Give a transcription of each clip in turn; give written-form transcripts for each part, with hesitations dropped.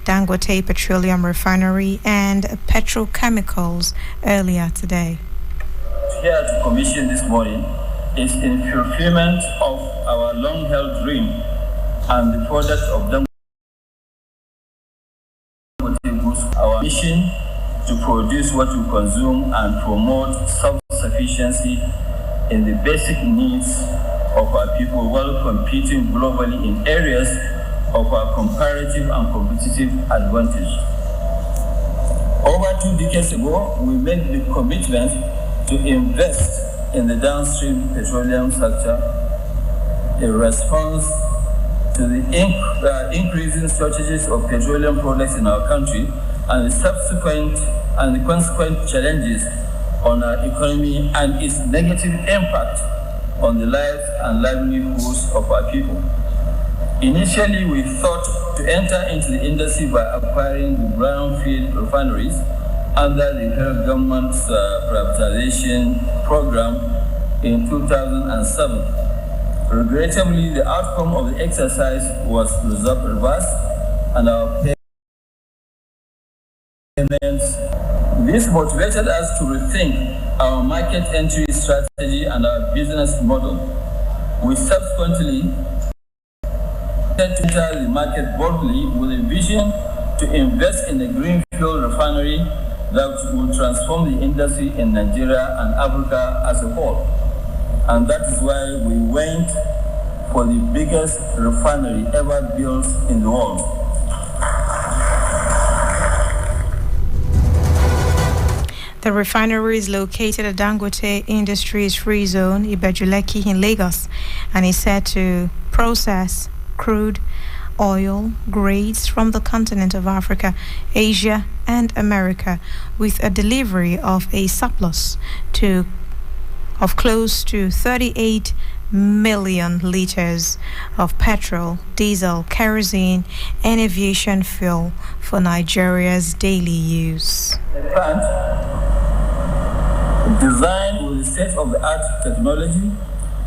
Dangote Petroleum Refinery and petrochemicals earlier today. Here to commission this morning is in fulfillment of our long-held dream and the product of Dangote Group, our mission to produce what we consume and promote self-sufficiency in the basic needs of our people while competing globally in areas of our comparative and competitive advantage. Over 2 decades ago, we made the commitment to invest in the downstream petroleum sector in response to the increasing shortages of petroleum products in our country and the consequent challenges on our economy and its negative impact on the lives and livelihoods of our people. Initially, we thought to enter into the industry by acquiring the brownfield refineries under the federal government's privatization program in 2007. Regrettably, the outcome of the exercise was reversed and our payments. This motivated us to rethink our market entry strategy and our business model. We subsequently enter the market boldly with a vision to invest in a greenfield refinery that will transform the industry in Nigeria and Africa as a whole. And that is why we went for the biggest refinery ever built in the world. The refinery is located at Dangote Industries Free Zone, Ibejuleki in Lagos, and is set to process crude oil grades from the continent of Africa, Asia, and America, with a delivery of a surplus of close to 38 million liters of petrol, diesel, kerosene, and aviation fuel for Nigeria's daily use. Designed with state-of-the-art technology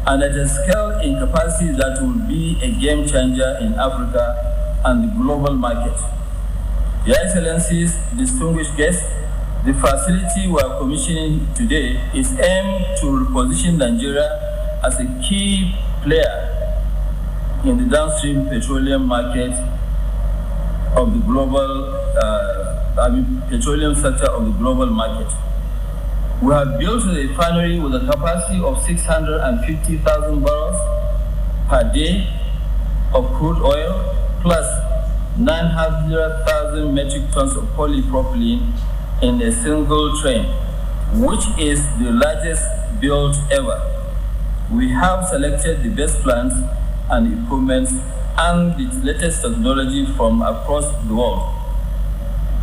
and at a scale in capacity that will be a game changer in Africa and the global market. Your Excellencies, distinguished guests, the facility we are commissioning today is aimed to reposition Nigeria as a key player in the downstream petroleum market of the global, petroleum sector of the global market. We have built a refinery with a capacity of 650,000 barrels per day of crude oil, plus 900,000 metric tons of polypropylene in a single train, which is the largest built ever. We have selected the best plants and equipment and the latest technology from across the world.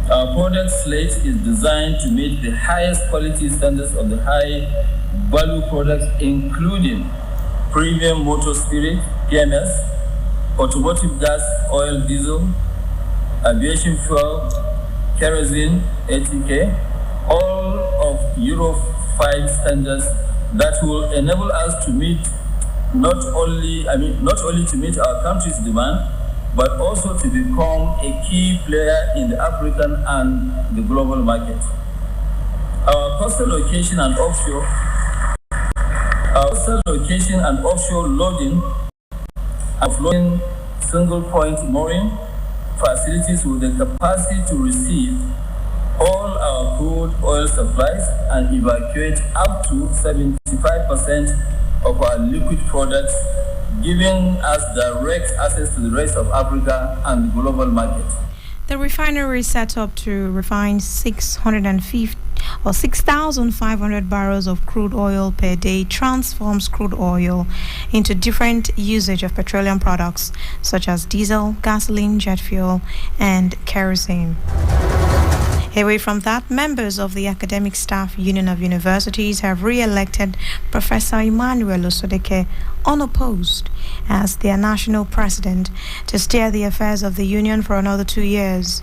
Our product slate is designed to meet the highest quality standards of the high-value products, including premium motor spirit, PMS, automotive gas, oil, diesel, aviation fuel, kerosene, ATK, all of Euro 5 standards that will enable us to meet not only to meet our country's demand, but also to become a key player in the African and the global market. Our coastal location and offshore loading and single point mooring facilities with the capacity to receive all our crude oil supplies and evacuate up to 75% of our liquid products, giving us direct access to the rest of Africa and the global market. The refinery is set up to refine 6,500 barrels of crude oil per day, transforms crude oil into different usage of petroleum products such as diesel, gasoline, jet fuel, and kerosene. Away from that, members of the Academic Staff Union of Universities have re-elected Professor Emmanuel Osodeke unopposed as their national president to steer the affairs of the union for another 2 years.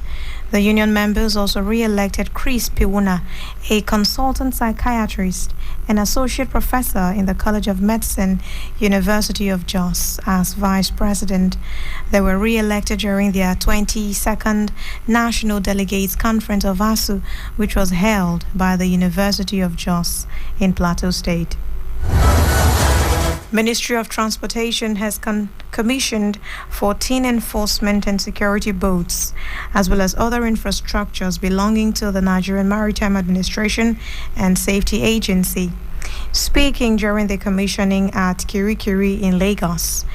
The union members also re-elected Chris Piwuna, a consultant psychiatrist and associate professor in the College of Medicine, University of Jos, as vice president. They were re-elected during their 22nd National Delegates Conference of ASU, which was held by the University of Jos in Plateau State. Ministry of Transportation has commissioned 14 enforcement and security boats, as well as other infrastructures belonging to the Nigerian Maritime Administration and Safety Agency. Speaking during the commissioning at Kirikiri in Lagos,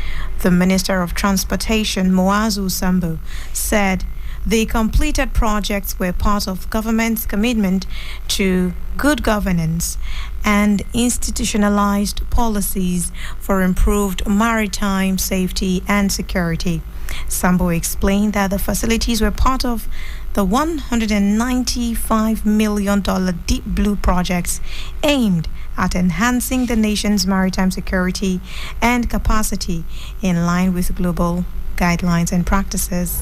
the Minister of Transportation, Muazu Sambo, said the completed projects were part of government's commitment to good governance and institutionalized policies for improved maritime safety and security. Sambo explained that the facilities were part of the $195 million Deep Blue projects aimed at enhancing the nation's maritime security and capacity in line with global guidelines and practices.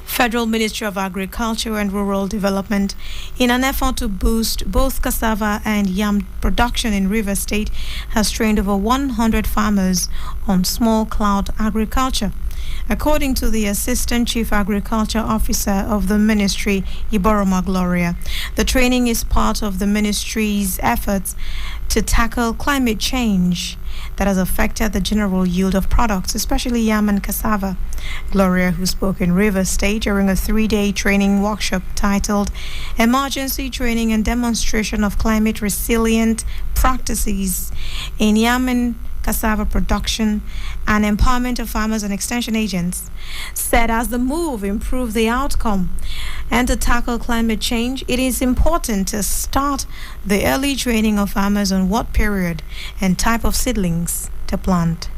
Federal Ministry of Agriculture and Rural Development, in an effort to boost both cassava and yam production in Rivers State, has trained over 100 farmers on small cloud agriculture. According to the Assistant Chief Agriculture Officer of the Ministry, Iboroma Gloria, the training is part of the ministry's efforts to tackle climate change that has affected the general yield of products, especially yam and cassava. Gloria, who spoke in Rivers State during a 3-day training workshop titled Emergency Training and Demonstration of Climate Resilient Practices in Yam and Cassava Production and Empowerment of Farmers and Extension Agents, said as the move improved the outcome and to tackle climate change, it is important to start the early training of farmers on what period and type of seedlings to plant.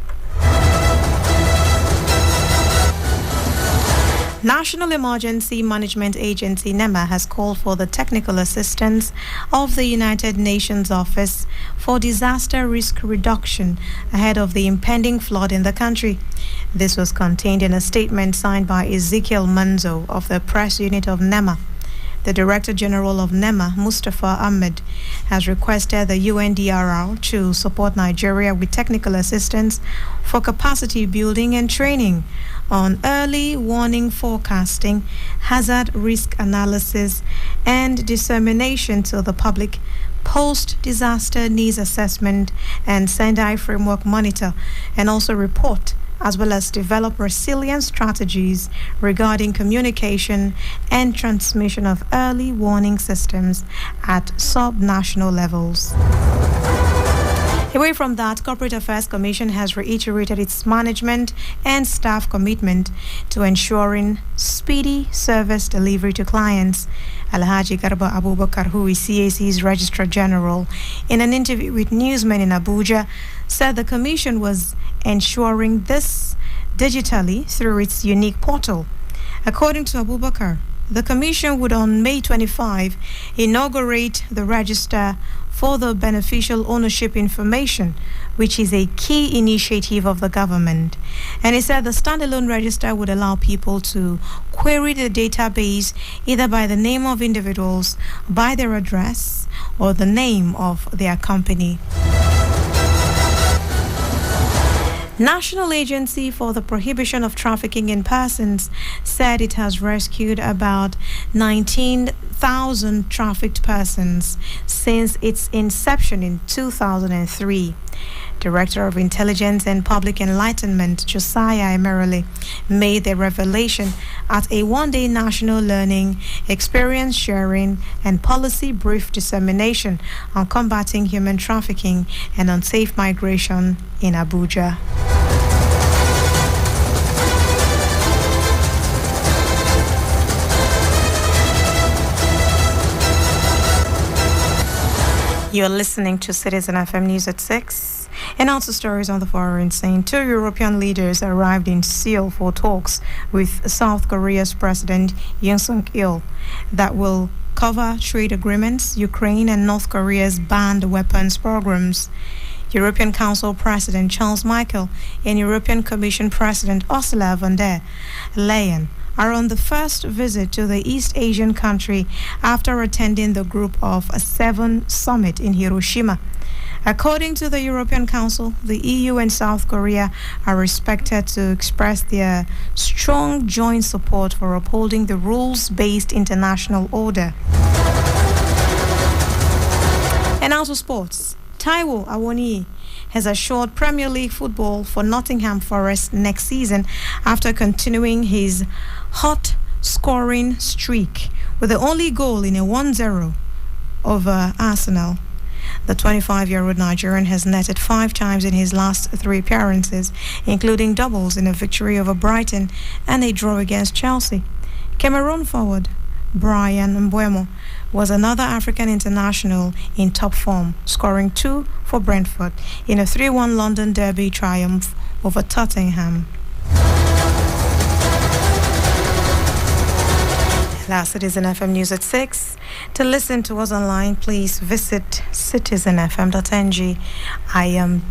National Emergency Management Agency NEMA has called for the technical assistance of the United Nations Office for Disaster Risk Reduction ahead of the impending flood in the country. This was contained in a statement signed by Ezekiel Manzo of the press unit of NEMA. The Director General of NEMA, Mustafa Ahmed, has requested the UNDRR to support Nigeria with technical assistance for capacity building and training on early warning forecasting, hazard risk analysis, and dissemination to the public, post-disaster needs assessment and Sendai framework monitor, and also report, as well as develop resilience strategies regarding communication and transmission of early warning systems at sub-national levels. Away from that, Corporate Affairs Commission has reiterated its management and staff commitment to ensuring speedy service delivery to clients. Alhaji Garba Abubakar, who is CAC's Registrar General, in an interview with newsmen in Abuja, said the Commission was ensuring this digitally through its unique portal. According to Abubakar, the Commission would on May 25 inaugurate the register for the beneficial ownership information, which is a key initiative of the government. And he said the standalone register would allow people to query the database either by the name of individuals, by their address, or the name of their company. National Agency for the Prohibition of Trafficking in Persons said it has rescued about 19,000 trafficked persons since its inception in 2003. Director of Intelligence and Public Enlightenment, Josiah Emerale, made the revelation at a one-day national learning, experience sharing, and policy brief dissemination on combating human trafficking and unsafe migration in Abuja. You're listening to Citizen FM News at 6. And also stories on the foreign scene. 2 European leaders arrived in Seoul for talks with South Korea's President Yoon Suk-yeol that will cover trade agreements, Ukraine and North Korea's banned weapons programs. European Council President Charles Michel and European Commission President Ursula von der Leyen are on the first visit to the East Asian country after attending the Group of Seven summit in Hiroshima. According to the European Council, the EU and South Korea are expected to express their strong joint support for upholding the rules-based international order. And now to sports. Taiwo Awoniyi has assured Premier League football for Nottingham Forest next season after continuing his hot scoring streak with the only goal in a 1-0 over Arsenal. The 25-year-old Nigerian has netted 5 times in his last 3 appearances, including doubles in a victory over Brighton and a draw against Chelsea. Cameroon forward Brian Mbeumo was another African international in top form, scoring 2 for Brentford in a 3-1 London derby triumph over Tottenham. That's Citizen FM News at 6. To listen to us online, please visit citizenfm.ng. I am